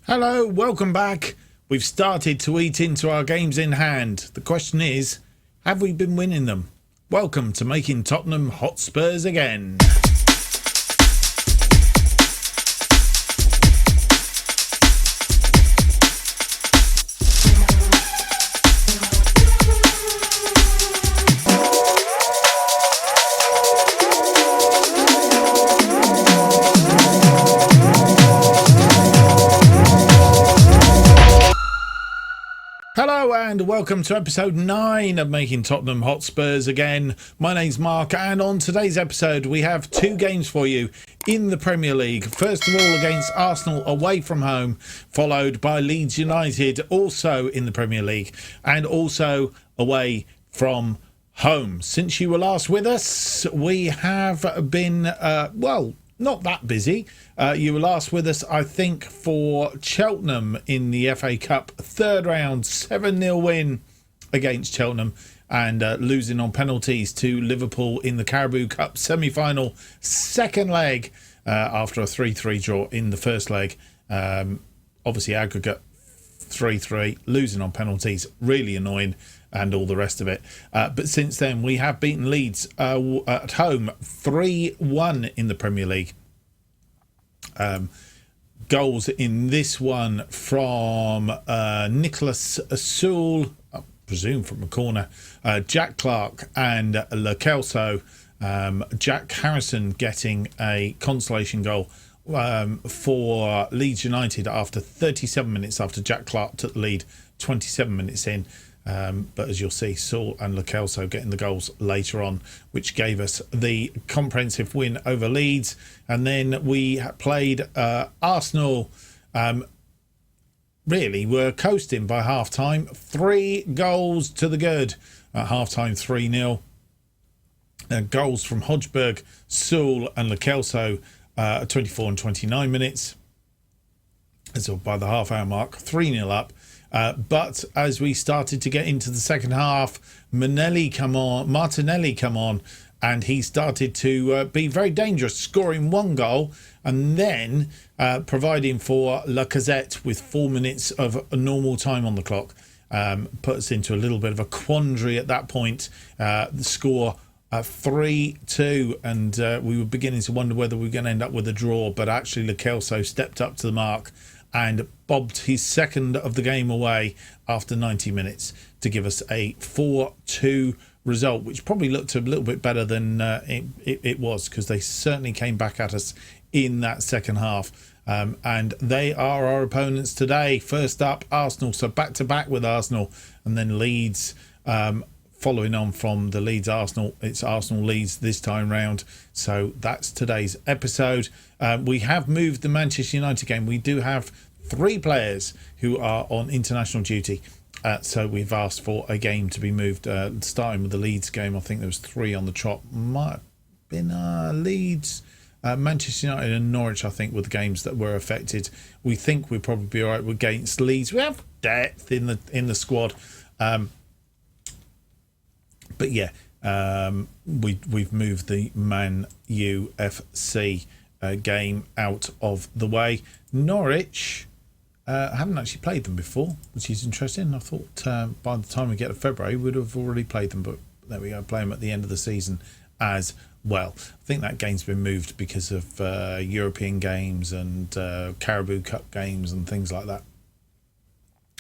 Hello, welcome back. We've started to eat into our games in hand. The question is, have we been winning them? Welcome to making Tottenham hot Spurs again. Hello and welcome to episode 9 of Making Tottenham Hot Spurs again. My name's Mark, and on today's episode we have two games for you in the Premier League. First of all, against Arsenal away from home, followed by Leeds United also in the Premier League, and also away from home. Since you were last with us, we have been, not that busy. You were last with us, I think, for Cheltenham in the FA Cup third round, 7-0 win against Cheltenham, and losing on penalties to Liverpool in the Carabao Cup semi-final second leg after a 3-3 draw in the first leg. Obviously aggregate 3-3, losing on penalties, really annoying, and all the rest of it. But since then, we have beaten Leeds at home 3-1 in the Premier League. Goals in this one from Nicholas Sewell, I presume from a corner, Jack Clark and Lo Celso. Jack Harrison getting a consolation goal for Leeds United after 37 minutes after Jack Clark took the lead 27 minutes in. But as you'll see, Saul and Lo Celso getting the goals later on, which gave us the comprehensive win over Leeds. And then we played Arsenal. Really were coasting by half-time. 3 goals to the good at half-time, 3-0. Goals from Hodgberg, Saul and Lo Celso, 24 and 29 minutes. So by the half-hour mark, 3-0 up. But as we started to get into the second half, Martinelli come on, and he started to be very dangerous, scoring 1 goal and then providing for Lacazette with 4 minutes of normal time on the clock. Put us into a little bit of a quandary at that point. The score 3-2, and we were beginning to wonder whether we were going to end up with a draw, but actually Lo Celso stepped up to the mark and bobbed his second of the game away after 90 minutes to give us a 4-2 result, which probably looked a little bit better than it was, because they certainly came back at us in that second half. And they are our opponents today. First up, Arsenal. So back-to-back with Arsenal, and then Leeds. Following on from the Leeds-Arsenal, it's Arsenal-Leeds this time round. So that's today's episode. We have moved the Manchester United game. We do have 3 players who are on international duty. So we've asked for a game to be moved, starting with the Leeds game. I think there was 3 on the trot. Might have been Leeds, Manchester United and Norwich, I think, were the games that were affected. We think we'll probably be all right against Leeds. We have depth in the squad. But yeah, we've moved the Man U FC game out of the way. Norwich, I haven't actually played them before, which is interesting. I thought by the time we get to February, we'd have already played them, but there we go, play them at the end of the season as well. I think that game's been moved because of European games and Carabao Cup games and things like that.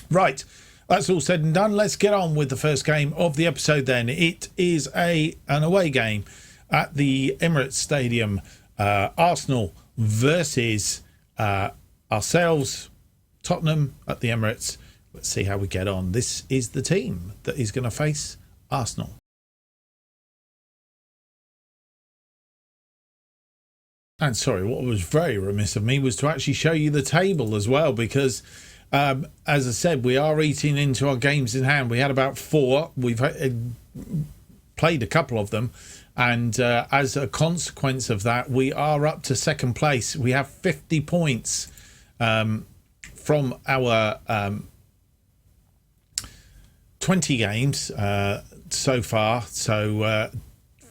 Right. That's all said and done. Let's get on with the first game of the episode then. It is an away game at the Emirates Stadium. Arsenal versus ourselves, Tottenham at the Emirates. Let's see how we get on. This is the team that is going to face Arsenal. And sorry, what was very remiss of me was to actually show you the table as well, because as I said, we are eating into our games in hand. We had about 4. We've played a couple of them, and as a consequence of that, we are up to second place. We have 50 points from our 20 games so far. So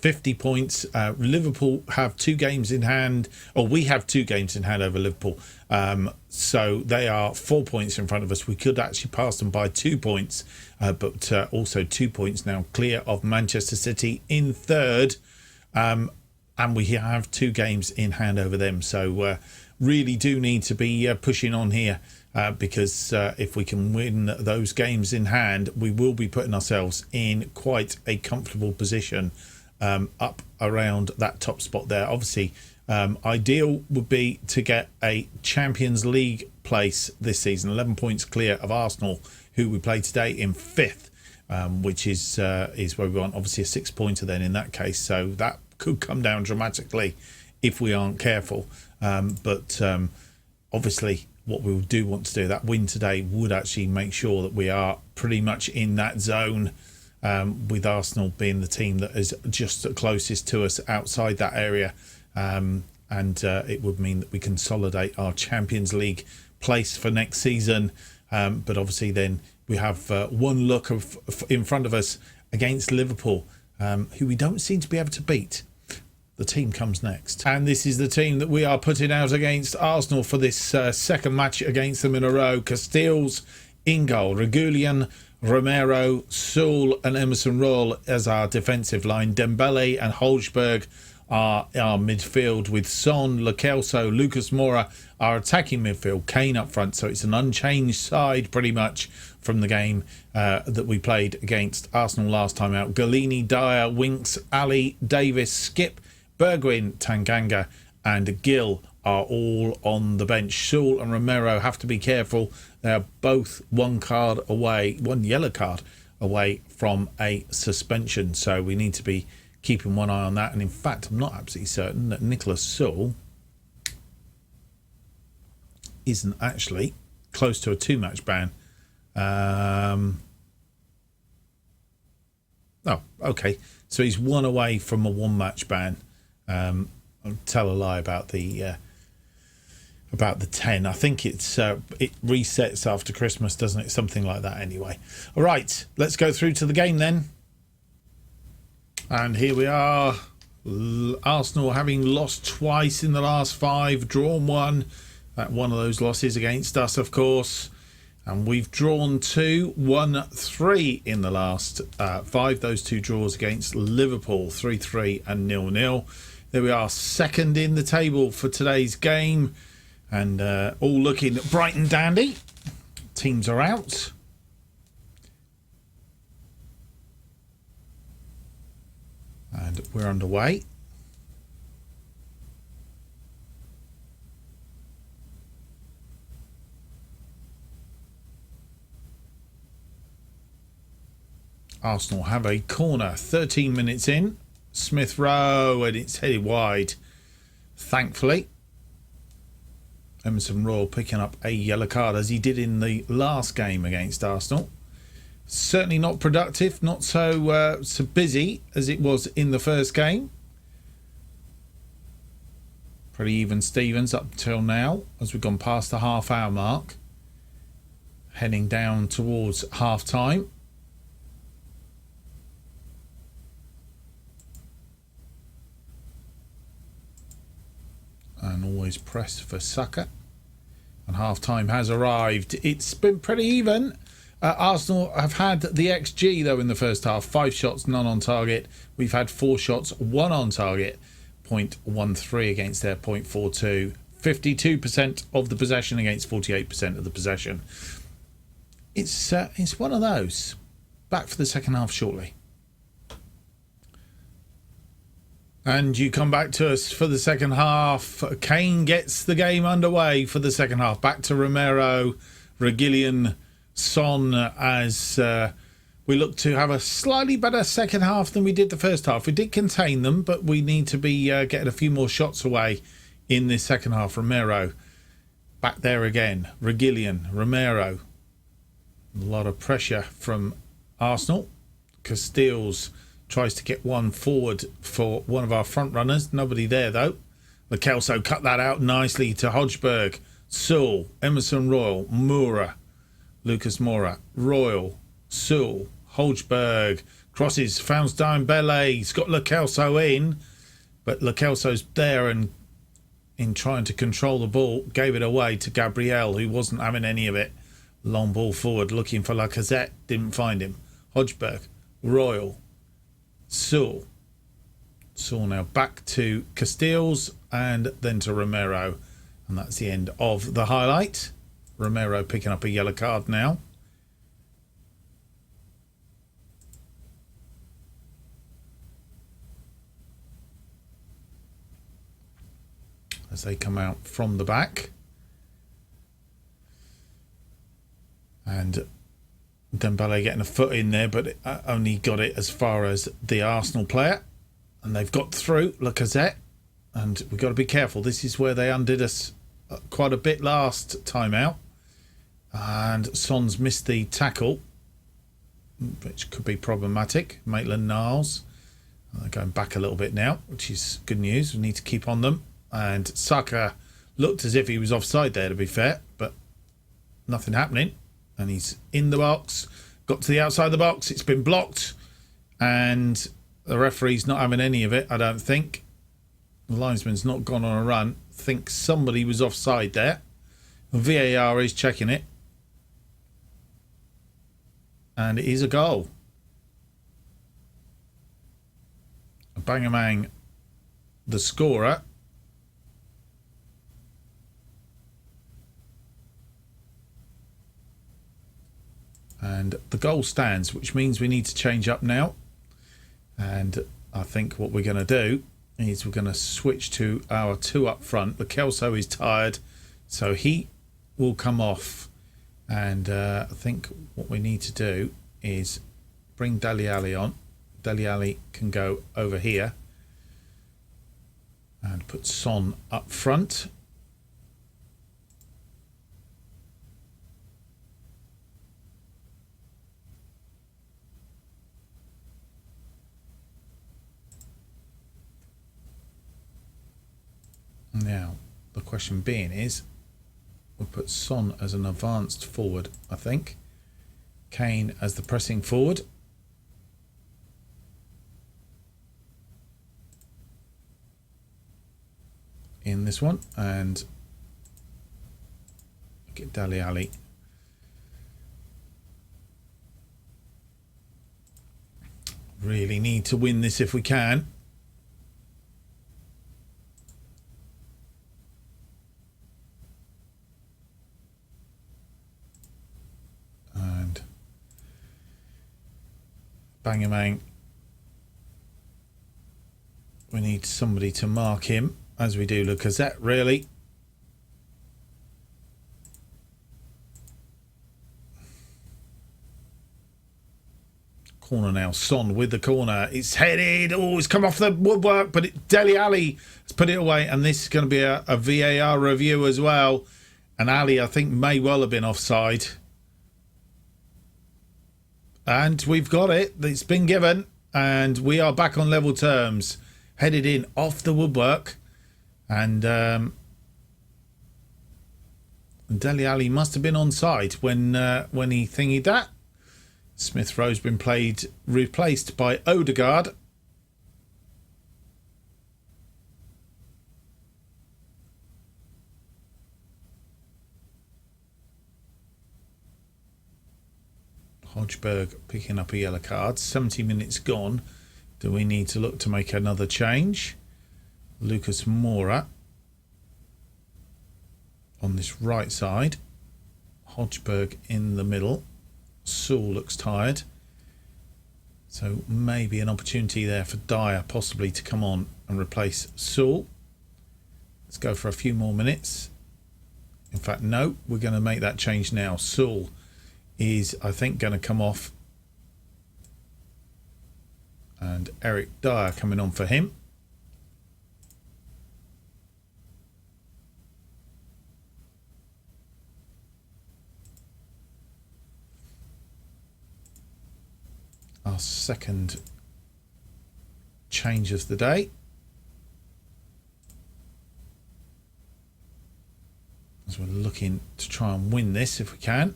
50 points. Liverpool have 2 games in hand, or we have 2 games in hand over Liverpool. So they are 4 points in front of us. We could actually pass them by 2 points, but also 2 points now clear of Manchester City in third. And we have 2 games in hand over them. So really do need to be pushing on here. Because if we can win those games in hand, we will be putting ourselves in quite a comfortable position up around that top spot there. Obviously, ideal would be to get a Champions League place this season, 11 points clear of Arsenal, who we play today in 5th, which is where we want. Obviously, a 6-pointer then in that case, so that could come down dramatically if we aren't careful. But obviously, what we do want to do, that win today would actually make sure that we are pretty much in that zone, with Arsenal being the team that is just closest to us outside that area. And it would mean that we consolidate our Champions League place for next season. But obviously then we have one look in front of us against Liverpool, who we don't seem to be able to beat. The team comes next. And this is the team that we are putting out against Arsenal for this second match against them in a row. Castells in goal. Reguilón, Romero, Sewell and Emerson Royal as our defensive line. Dembele and Holzberg are our midfield, with Son, Lo Celso, Lucas Moura our attacking midfield. Kane up front. So it's an unchanged side pretty much from the game that we played against Arsenal last time out. Galini, Dyer, Winks, Ali, Davis, Skip, Bergwijn, Tanganga and Gill are all on the bench. Sewell and Romero have to be careful. They are both one yellow card away from a suspension. So we need to be keeping one eye on that. And in fact, I'm not absolutely certain that Nicholas Sewell isn't actually close to a 2-match ban. Oh, okay. So he's 1 away from a 1-match ban. I'll tell a lie about the 10. I think it resets after Christmas, doesn't it? Something like that anyway. All right, let's go through to the game then. And here we are. Arsenal having lost twice in the last 5, drawn 1. That one of those losses against us, of course. And we've drawn 2, won 3 in the last 5. Those 2 draws against Liverpool, 3-3 and 0-0. There we are, second in the table for today's game. And all looking bright and dandy. Teams are out. And we're underway. Arsenal have a corner, 13 minutes in. Smith Rowe, and it's headed wide, thankfully. Emerson Royal picking up a yellow card, as he did in the last game against Arsenal. Certainly not productive, not so busy as it was in the first game. Pretty even Stevens up till now, as we've gone past the half-hour mark. Heading down towards half-time. And always press for Saka. And half-time has arrived. It's been pretty even. Arsenal have had the XG, though, in the first half. 5 shots, none on target. We've had 4 shots, 1 on target. 0.13 against their 0.42. 52% of the possession against 48% of the possession. It's one of those. Back for the second half shortly. And you come back to us for the second half. Kane gets the game underway for the second half. Back to Romero, Reguilón, Son, as we look to have a slightly better second half than we did the first half. We did contain them, but we need to be getting a few more shots away in this second half. Romero, back there again. Reguilón, Romero. A lot of pressure from Arsenal. Castells tries to get one forward for one of our front runners. Nobody there, though. Lo Celso cut that out nicely to Holzberg. Sewell, Emerson Royal, Moura, Lucas Moura, Royal, Sewell, Holzberg crosses, found Dembele. He's got Lo Celso in, but Lo Celso's there and in trying to control the ball, gave it away to Gabriel, who wasn't having any of it. Long ball forward, looking for Lacazette, didn't find him. Hodgberg, Royal, Sewell. Sewell now back to Castiles and then to Romero. And that's the end of the highlight. Romero picking up a yellow card now. As they come out from the back. And Dembele getting a foot in there, but only got it as far as the Arsenal player. And they've got through Lacazette. And we've got to be careful. This is where they undid us quite a bit last time out. And Son's missed the tackle, which could be problematic. Maitland-Niles going back a little bit now, which is good news. We need to keep on them. And Saka looked as if he was offside there, to be fair, but nothing happening. And he's in the box, got to the outside of the box. It's been blocked, and the referee's not having any of it, I don't think. The linesman's not gone on a run. I think somebody was offside there. VAR is checking it. And it is a goal. Bangamang, the scorer. And the goal stands, which means we need to change up now. And I think what we're going to do is we're going to switch to our two up front. Lo Celso is tired, so he will come off. And I think what we need to do is bring Dele Alli on. Dele Alli can go over here. And put Son up front. Now, the question being is, we'll put Son as an advanced forward, I think. Kane as the pressing forward. In this one. And get Dele Alli. Really need to win this if we can. Bangamang. We need somebody to mark him, as we do Lacazette, really. Corner now. Son with the corner. It's headed. Oh, it's come off the woodwork, but Dele Alli has put it away. And this is going to be a VAR review as well. And Ali, I think, may well have been offside. And we've got it. It's been given. And we are back on level terms. Headed in off the woodwork. And Dele Alli must have been onside when he thingied that. Smith Rowe's been replaced by Odegaard. Hodgberg picking up a yellow card. 70 minutes gone. Do we need to look to make another change? Lucas Moura on this right side. Hodgberg in the middle. Sewell looks tired. So maybe an opportunity there for Dyer possibly to come on and replace Sewell. Let's go for a few more minutes. In fact, no, we're going to make that change now. Sewell is, I think, going to come off. And Eric Dyer coming on for him. Our second change of the day. As we're looking to try and win this if we can.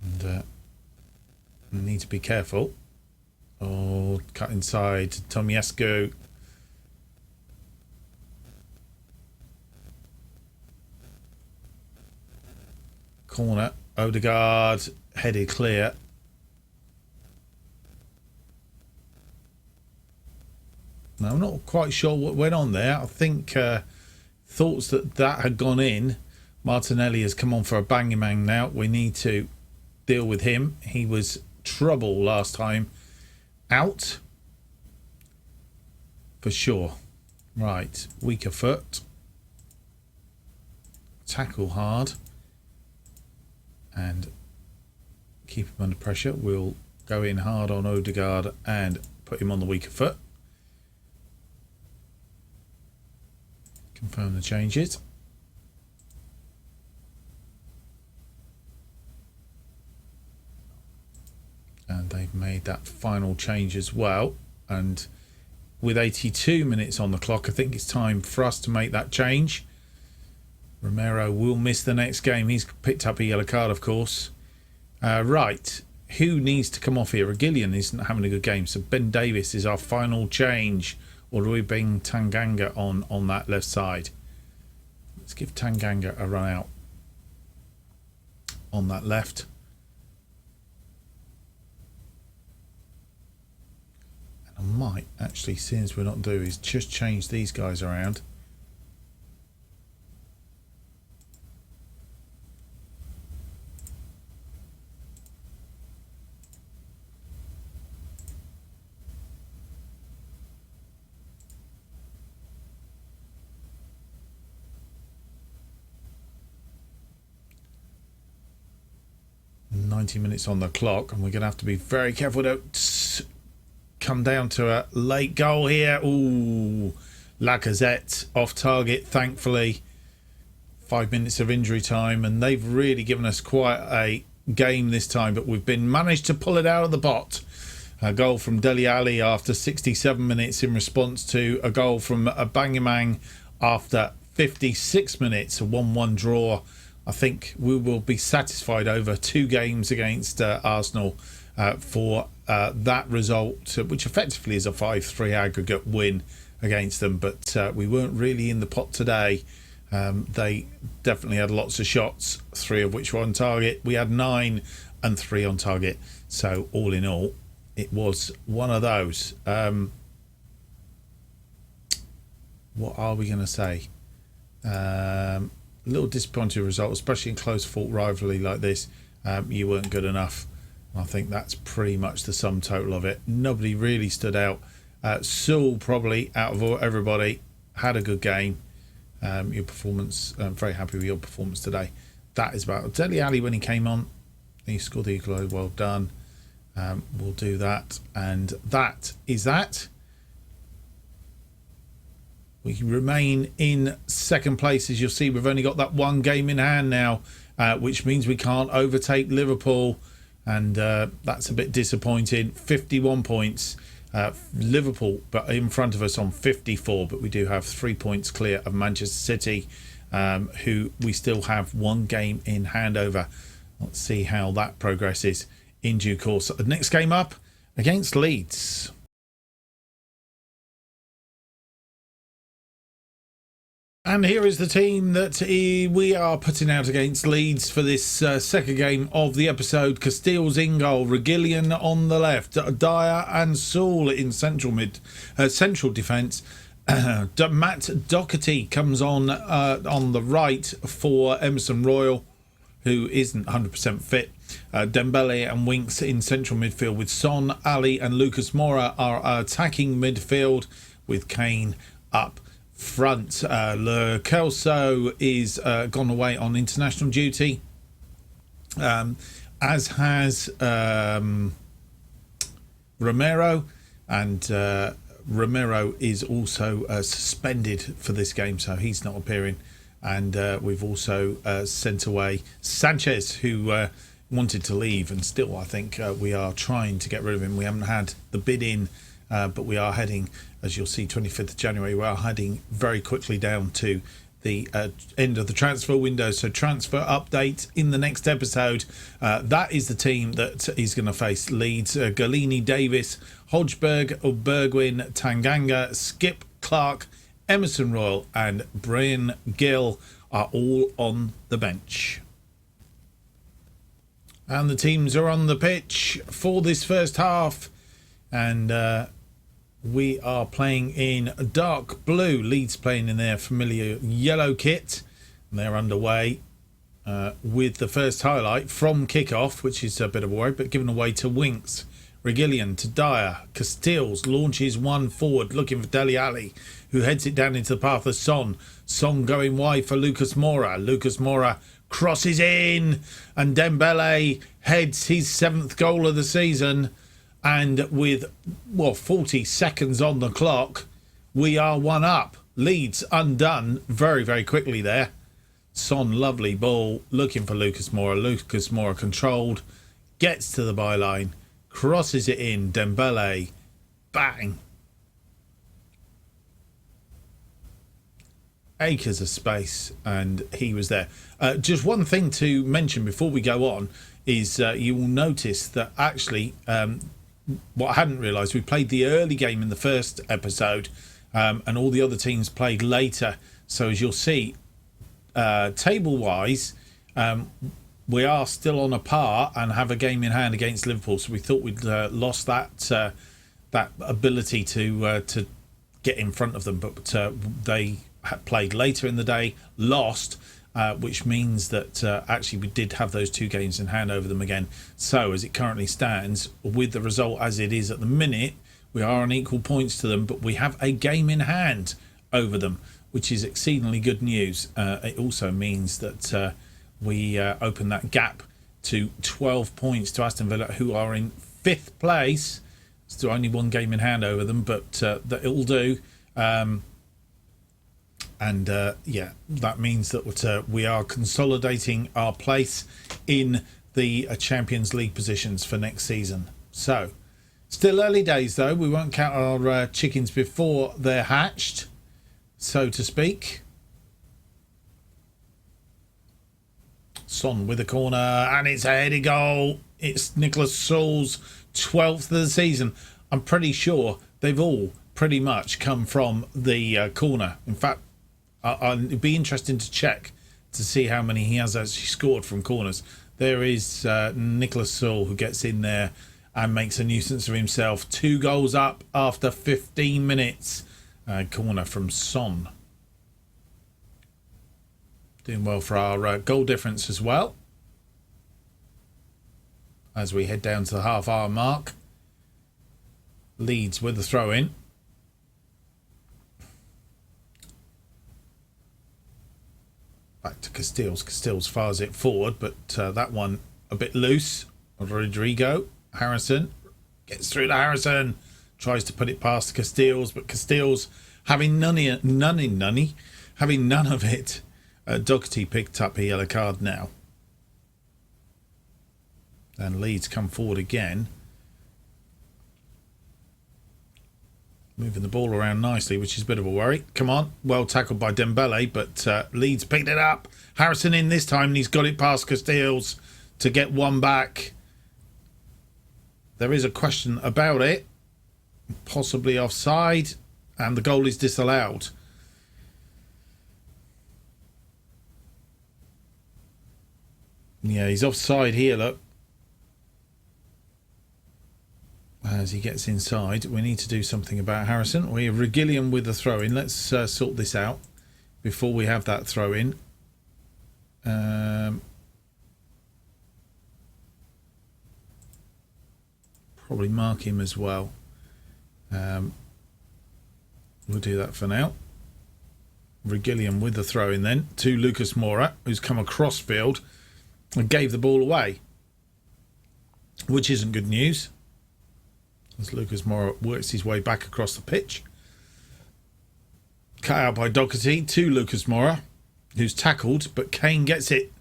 And we need to be careful. Oh, cut inside. Tomiescu. Corner. Odegaard. Headed clear. Now, I'm not quite sure what went on there. I think thoughts that had gone in. Martinelli has come on for a bang now. We need to deal with him. He was trouble last time out. For sure. Right. Weaker foot. Tackle hard. And keep him under pressure. We'll go in hard on Odegaard and put him on the weaker foot. Confirm the changes. And they've made that final change as well. And with 82 minutes on the clock, I think it's time for us to make that change. Romero will miss the next game. He's picked up a yellow card, of course. Right. Who needs to come off here? Reguilón isn't having a good game. So Ben Davies is our final change. Or do we bring Tanganga on that left side? Let's give Tanganga a run out on that left. And I might actually, seeing as we're not doing, is just change these guys around. Minutes on the clock, and we're going to have to be very careful. Don't come down to a late goal here. Ooh, Lacazette off target, thankfully. 5 minutes of injury time, and they've really given us quite a game this time, but we've managed to pull it out of the pot. A goal from Dele Alli after 67 minutes in response to a goal from Aubameyang after 56 minutes, a 1-1 draw. I think we will be satisfied over 2 games against Arsenal for that result, which effectively is a 5-3 aggregate win against them. But we weren't really in the pot today. They definitely had lots of shots, 3 of which were on target. We had 9 and 3 on target. So all in all, it was one of those. What are we going to say? A little disappointing result, especially in close-fought rivalry like this. You weren't good enough. I think that's pretty much the sum total of it. Nobody really stood out. Sewell, probably, out of everybody, had a good game. Your performance, I'm very happy with your performance today. That is about it. Dele Alli, when he came on, he scored the equaliser. Well done. We'll do that. And that is that. We remain in second place. As you'll see, we've only got that 1 game in hand now, which means we can't overtake Liverpool. And that's a bit disappointing. 51 points. Liverpool but in front of us on 54. But we do have 3 points clear of Manchester City, who we still have 1 game in hand over. Let's see how that progresses in due course. The next game up against Leeds. And here is the team that we are putting out against Leeds for this second game of the episode. Castile's in goal, Reguilón on the left, Dyer and Sewell in central defence. Matt Doherty comes on the right for Emerson Royal, who isn't 100% fit. Dembele and Winks in central midfield with Son, Ali and Lucas Moura are attacking midfield with Kane up front. Le Celso is gone away on international duty, as has Romero, and Romero is also suspended for this game, so he's not appearing. And we've also sent away Sanchez, who wanted to leave, and still I think we are trying to get rid of him. We haven't had the bid in, but we are heading, as you'll see, 25th of January, we are heading very quickly down to the end of the transfer window. So transfer update in the next episode. That is the team that is going to face Leeds. Galini, Davis, Hodgberg, Bergwijn, Tanganga, Skip, Clark, Emerson Royal and Brian Gill are all on the bench. And the teams are on the pitch for this first half. And we are playing in dark blue. Leeds playing in their familiar yellow kit. And they're underway with the first highlight from kickoff, which is a bit of a worry, but given away to Winks. Regillion to Dyer. Castiles launches one forward, looking for Dele Alli, who heads it down into the path of Son. Son going wide for Lucas Moura. Lucas Moura crosses in, and Dembele heads his 7th goal of the season. And with 40 seconds on the clock, we are 1 up. Leeds undone very, very quickly there. Son, lovely ball, looking for Lucas Moura. Lucas Moura controlled, gets to the byline, crosses it in. Dembele, bang. Acres of space, and he was there. Just one thing to mention before we go on is you will notice that actually what I hadn't realised, we played the early game in the first episode and all the other teams played later. So as you'll see, table wise, we are still on a par and have a game in hand against Liverpool. So we thought we'd lost that ability to get in front of them, but they played later in the day, lost, which means that actually we did have those 2 games in hand over them again. So as it currently stands, with the result as it is at the minute, we are on equal points to them, but we have a game in hand over them, which is exceedingly good news. It also means that we open that gap to 12 points to Aston Villa, who are in 5th place. Still only 1 game in hand over them, but that it'll do. That means that we are consolidating our place in the Champions League positions for next season. So, still early days though. We won't count our chickens before they're hatched, so to speak. Son with a corner, and it's a headed goal. It's Nicholas Sewell's 12th of the season. I'm pretty sure they've all pretty much come from the corner. In fact, it'd be interesting to check to see how many he has actually scored from corners. There is Nicholas Sewell, who gets in there and makes a nuisance of himself. 2 goals up after 15 minutes. Corner from Son. Doing well for our goal difference as well. As we head down to the half-hour mark. Leeds with the throw-in. Back to Castiles. Castiles fires it forward, but that one a bit loose. Rodrigo. Harrison gets through to Harrison. Tries to put it past Castiles, but Castiles having none of it. Doherty picked up a yellow card now. And Leeds come forward again. Moving the ball around nicely, which is a bit of a worry. Come on. Well tackled by Dembele, but Leeds picked it up. Harrison in this time, and he's got it past Castiles to get one back. There is a question about it. Possibly offside. And the goal is disallowed. Yeah, he's offside here, look. As he gets inside, we need to do something about Harrison. We have Regillion with the throw-in. Let's sort this out before we have that throw-in. Probably mark him as well. We'll do that for now. Regillion with the throw-in then to Lucas Moura, who's come across field and gave the ball away, which isn't good news. As Lucas Moura works his way back across the pitch. Cut out by Doherty to Lucas Moura, who's tackled, but Kane gets it.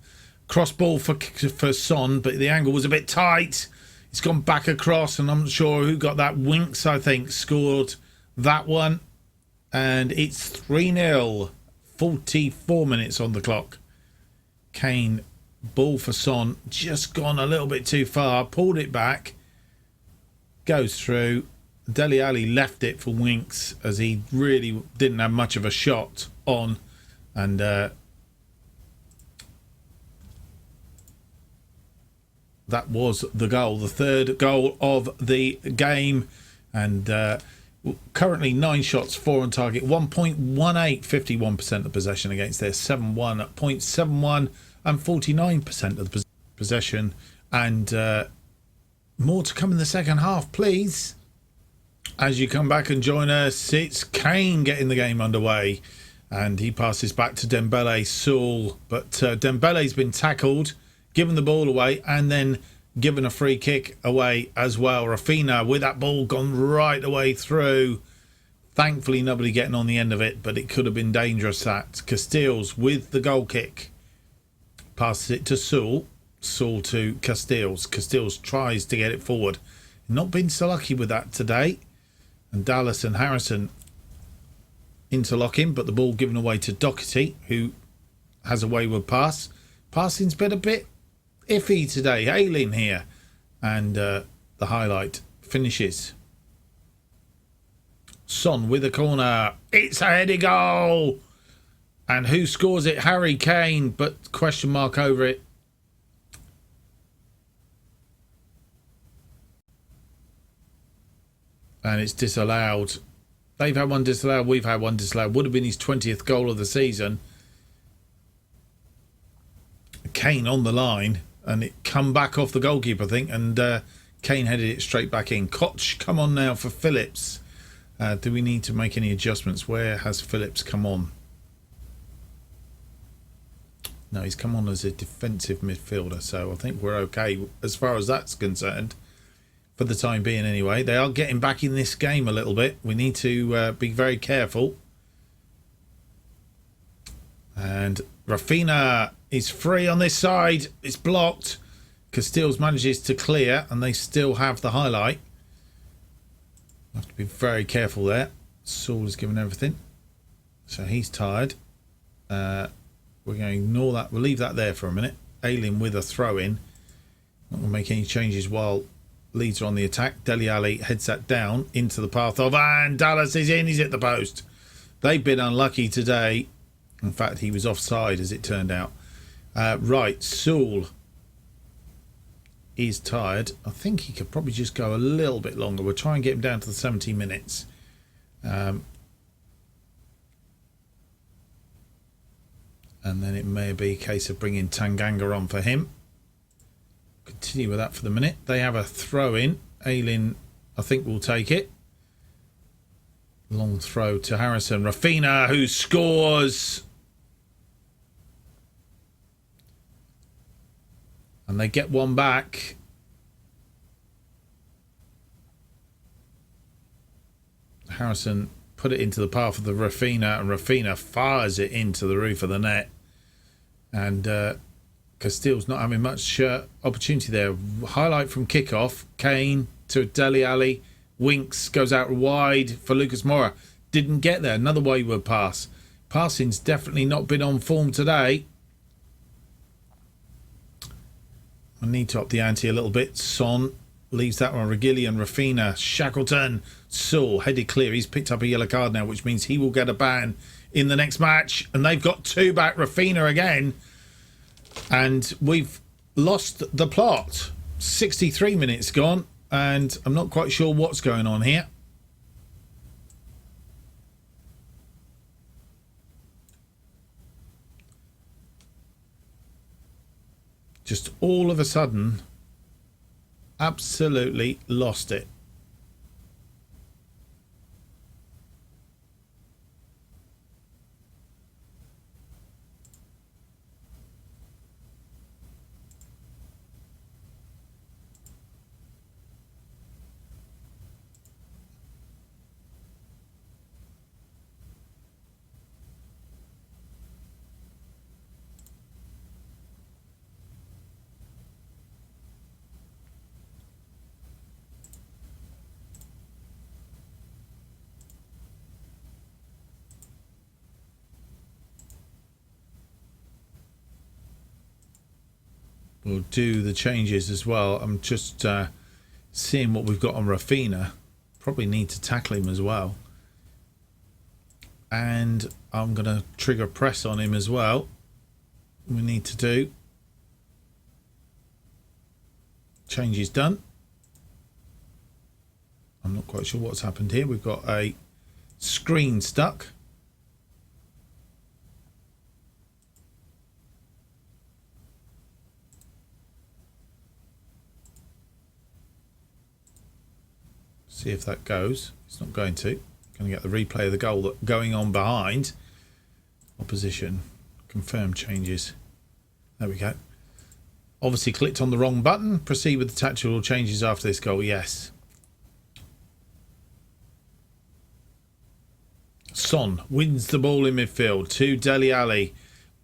Cross ball for Son, but the angle was a bit tight. It's gone back across, and I'm not sure who got that. Winks, I think, scored that one. And it's 3-0 44 minutes on the clock. Kane, ball for Son, just gone a little bit too far, pulled it back, goes through. Dele Alli left it for Winks as he really didn't have much of a shot on, and that was the goal, the third goal of the game. And currently 9 shots, 4 on target, 1.18, 51% of possession against their 7-1, 0.71 and 49% of the possession. And more to come in the second half, please. As you come back and join us, it's Kane getting the game underway, and he passes back to Dembele, Saul, but Dembele's been tackled, given the ball away, and then given a free kick away as well. Rafinha with that ball gone right away through. Thankfully nobody getting on the end of it, but it could have been dangerous. That Casteels with the goal kick passes it to Saul. Saul to Casteels. Casteels tries to get it forward. Not been so lucky with that today. And Dallas and Harrison interlocking, but the ball given away to Doherty, who has a wayward pass. Passing's been a bit iffy today. Ayling here. And the highlight finishes. Son with a corner. It's a headed goal. And who scores it? Harry Kane, but question mark over it. And it's disallowed. They've had one disallowed. We've had one disallowed. Would have been his 20th goal of the season. Kane on the line. And it come back off the goalkeeper, I think. And Kane headed it straight back in. Koch, come on now for Phillips. Do we need to make any adjustments? Where has Phillips come on? No, he's come on as a defensive midfielder. So I think we're okay as far as that's concerned. For the time being anyway. They are getting back in this game a little bit. We need to be very careful. And Rafinha is free on this side. It's blocked. Casteels manages to clear, and they still have the highlight. Have to be very careful there. Saul is given everything. So he's tired. We're going to ignore that. We'll leave that there for a minute. Ayling with a throw in. Not going to make any changes while Leeds are on the attack. Dele Alli heads that down into the path of, and Dallas is in. He's at the post. They've been unlucky today. In fact, he was offside as it turned out. Right, Saul is tired. I think he could probably just go a little bit longer. We'll try and get him down to the 70 minutes. And then it may be a case of bringing Tanganga on for him. Continue with that for the minute. They have a throw in. Ayling, I think, will take it. Long throw to Harrison. Rafinha, who scores. And they get one back. Harrison put it into the path of the Rafinha, and Rafinha fires it into the roof of the net. And Casteels not having much opportunity there. Highlight from kickoff. Kane to Dele Alli. Winks goes out wide for Lucas Moura. Didn't get there. Another wayward pass. Passing's definitely not been on form today. I need to up the ante a little bit. Son leaves that one. Reguilon, Rafinha, Shackleton. Saul headed clear. He's picked up a yellow card now, which means he will get a ban in the next match. And they've got 2 back. Rafinha again. And we've lost the plot. 63 minutes gone, and I'm not quite sure what's going on here. Just all of a sudden, absolutely lost it. we'll do the changes as well. I'm just seeing what we've got on Rafinha. Probably need to tackle him as well. And I'm going to trigger press on him as well. We need to do. Change is done. I'm not quite sure what's happened here. We've got a screen stuck. See if that goes. It's not going to. Going to get the replay of the goal that going on behind. Opposition. Confirm changes. There we go. Obviously clicked on the wrong button. Proceed with the tactical changes after this goal. Yes. Son wins the ball in midfield to Dele Alli.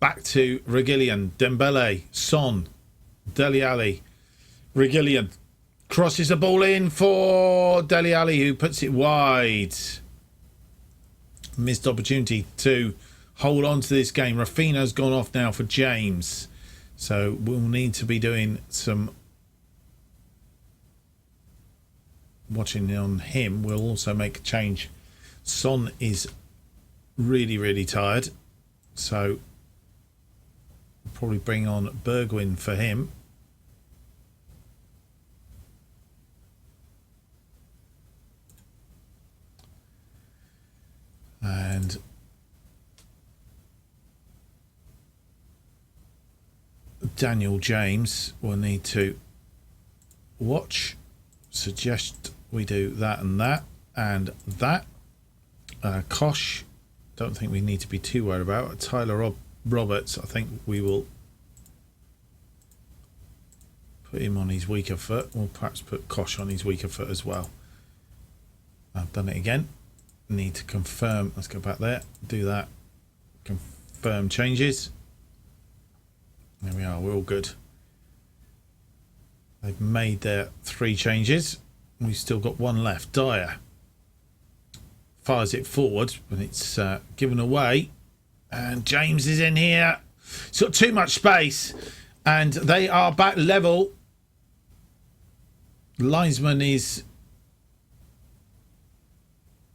Back to Reguilón. Dembele. Son. Dele Alli. Reguilón. Crosses the ball in for Dele Alli, who puts it wide. Missed opportunity to hold on to this game. Rafinha's gone off now for James. So we'll need to be doing some watching on him. We'll also make a change. Son is really, really tired. So we'll probably bring on Bergwijn for him. And Daniel James will need to watch. Suggest we do that and that and that. Kosh, don't think we need to be too worried about. Tyler Roberts, I think we will put him on his weaker foot, or perhaps put Kosh on his weaker foot as well. I've done it again. Need to confirm. Let's go back there. Do that. Confirm changes. There we are. We're all good. They've made their 3 changes. We've still got one left. Dyer fires it forward, but it's given away. And James is in here. It's got too much space. And they are back level. Linesman is...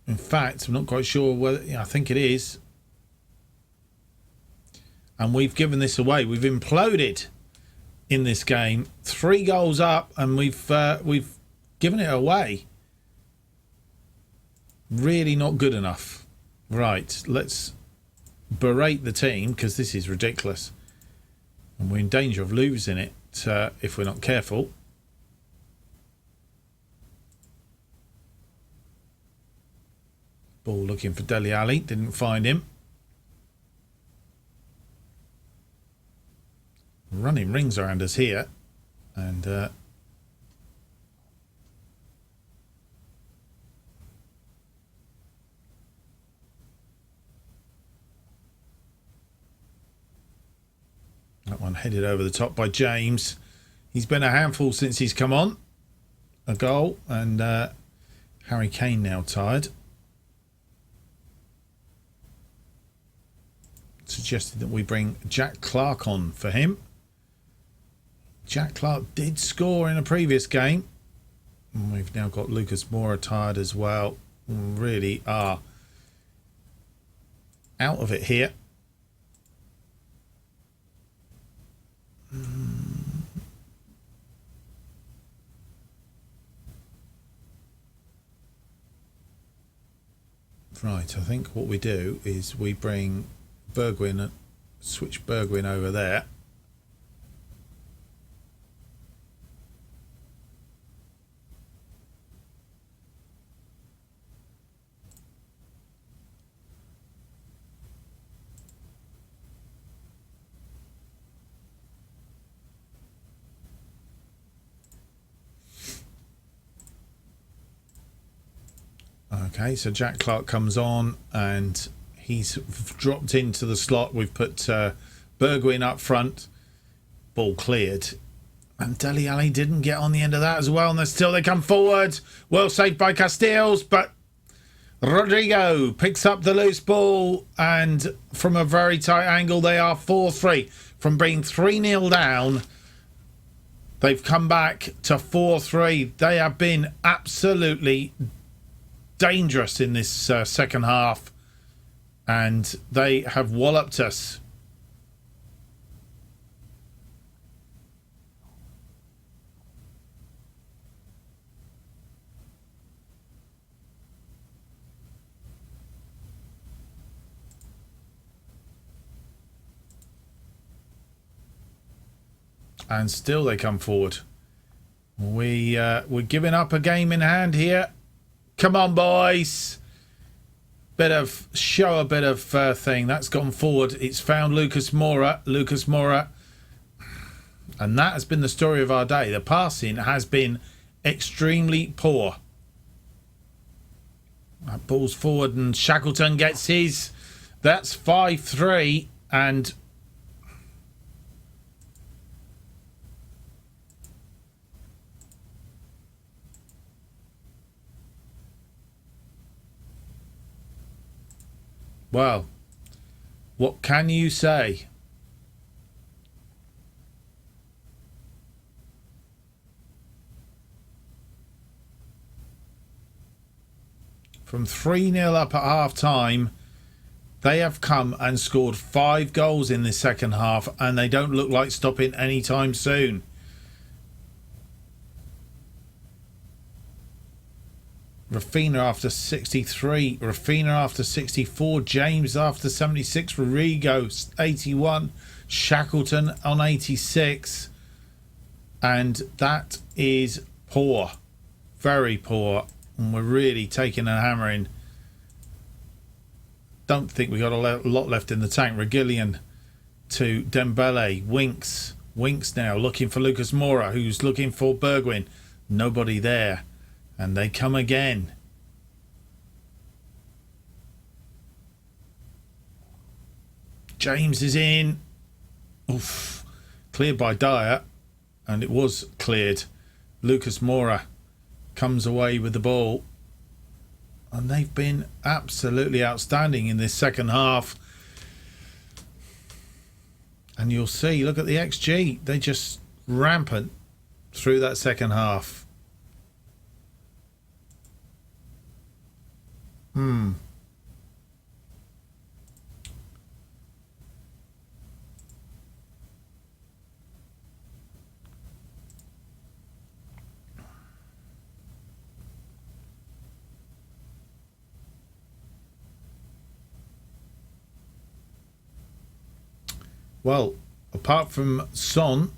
In fact, I'm not quite sure whether... Yeah, I think it is. And we've given this away. We've imploded in this game. 3 goals up, and we've given it away. Really not good enough. Right, let's berate the team, because this is ridiculous. And we're in danger of losing it if we're not careful. Ball looking for Dele Alli. Didn't find him. Running rings around us here. And that one headed over the top by James. He's been a handful since he's come on. A goal. And Harry Kane now tired. Suggested that we bring Jack Clark on for him. Jack Clark did score in a previous game. And we've now got Lucas Moura tired as well. We really are out of it here. Right, I think what we do is we bring Bergwijn, switch Bergwijn over there. Okay, so Jack Clark comes on and he's dropped into the slot. We've put Bergwijn up front. Ball cleared. And Dele Alli didn't get on the end of that as well. And still they come forward. Well saved by Castells, but Rodrigo picks up the loose ball. And from a very tight angle, they are 4-3. From being 3-0 down, They've come back to 4-3. They have been absolutely dangerous in this second half, and they have walloped us. And still they come forward. We're giving up a game in hand here. Come on, boys. Show a bit of thing. That's gone forward. It's found Lucas Moura. And that has been the story of our day. The passing has been extremely poor. That ball's forward and Shackleton gets his. That's 5-3 and... Well, what can you say? From 3-0 up at half-time, they have come and scored 5 goals in this second half, and they don't look like stopping anytime soon. Rafinha after 63, Rafinha after 64, James after 76, Rodrigo 81, Shackleton on 86, and that is poor, very poor, and we're really taking a hammering. Don't think we got a lot left in the tank. Reguilon to Dembele, Winks now looking for Lucas Moura, who's looking for Bergwijn, nobody there. And they come again. James is in. Oof. Cleared by Dyer. And it was cleared. Lucas Moura comes away with the ball. And they've been absolutely outstanding in this second half. And you'll see, look at the XG. They just rampant through that second half. Well, apart from Son,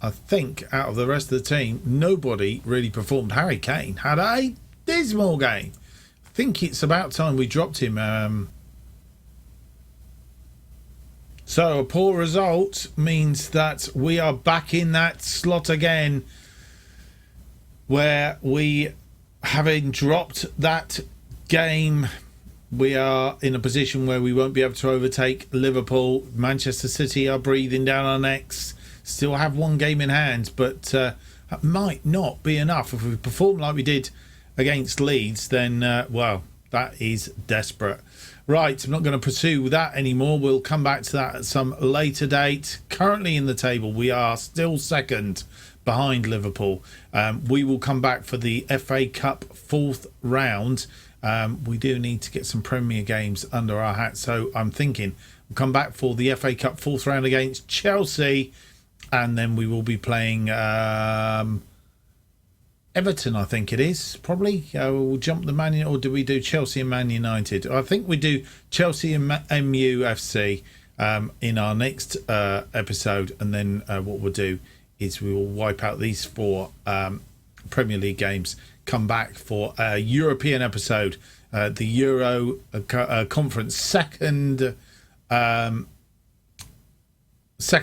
I think out of the rest of the team, nobody really performed. Harry Kane had a dismal game. I think it's about time we dropped him. So a poor result means that we are back in that slot again, where we, having dropped that game, we are in a position where we won't be able to overtake Liverpool. Manchester City are breathing down our necks. Still have one game in hand, but that might not be enough. If we perform like we did against Leeds, then, well, that is desperate. Right, I'm not going to pursue that anymore. We'll come back to that at some later date. Currently in the table, we are still second behind Liverpool. We will come back for the FA Cup 4th round. We do need to get some Premier games under our hat, so I'm thinking we'll come back for the FA Cup 4th round against Chelsea, and then we will be playing Everton, I think it is, probably. We'll jump the Man United, or do we do Chelsea and Man United? I think we do Chelsea and MUFC in our next episode, and then what we'll do is we will wipe out these 4 Premier League games, come back for a European episode, the Euro Conference second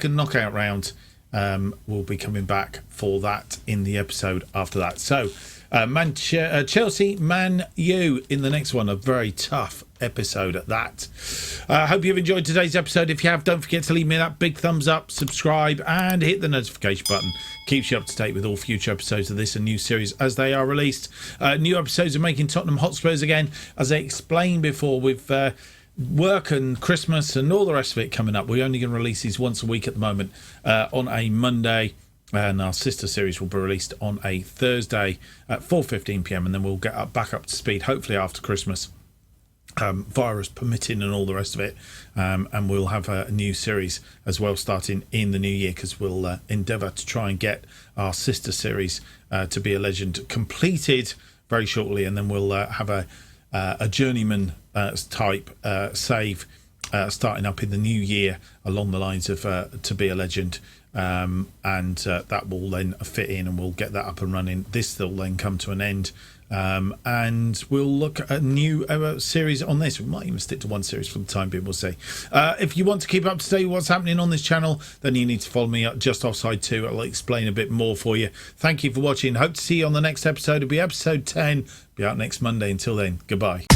knockout round. We'll be coming back for that in the episode after that. So Chelsea, Man U in the next one. A very tough episode at that. I hope you've enjoyed today's episode. If you have, don't forget to leave me that big thumbs up, subscribe and hit the notification button. Keeps you up to date with all future episodes of this and new series as they are released. New episodes are making Tottenham Hotspurs again, as I explained before, with work and Christmas and all the rest of it coming up. We're only going to release these once a week at the moment on a Monday, and our sister series will be released on a Thursday at 4:15 p.m. and then we'll get back up to speed hopefully after Christmas, virus permitting and all the rest of it, and we'll have a new series as well starting in the new year, because we'll endeavour to try and get our sister series to be a legend completed very shortly, and then we'll have a journeyman type save starting up in the new year along the lines of To Be a Legend, and that will then fit in and we'll get that up and running. This will then come to an end, and we'll look at a new series on this. We might even stick to one series for the time being, we'll see. If you want to keep up to date with what's happening on this channel, then you need to follow me at Just Offside 2. I'll explain a bit more for you. Thank you for watching. Hope to see you on the next episode. It'll be episode 10. Be out next Monday. Until then, goodbye.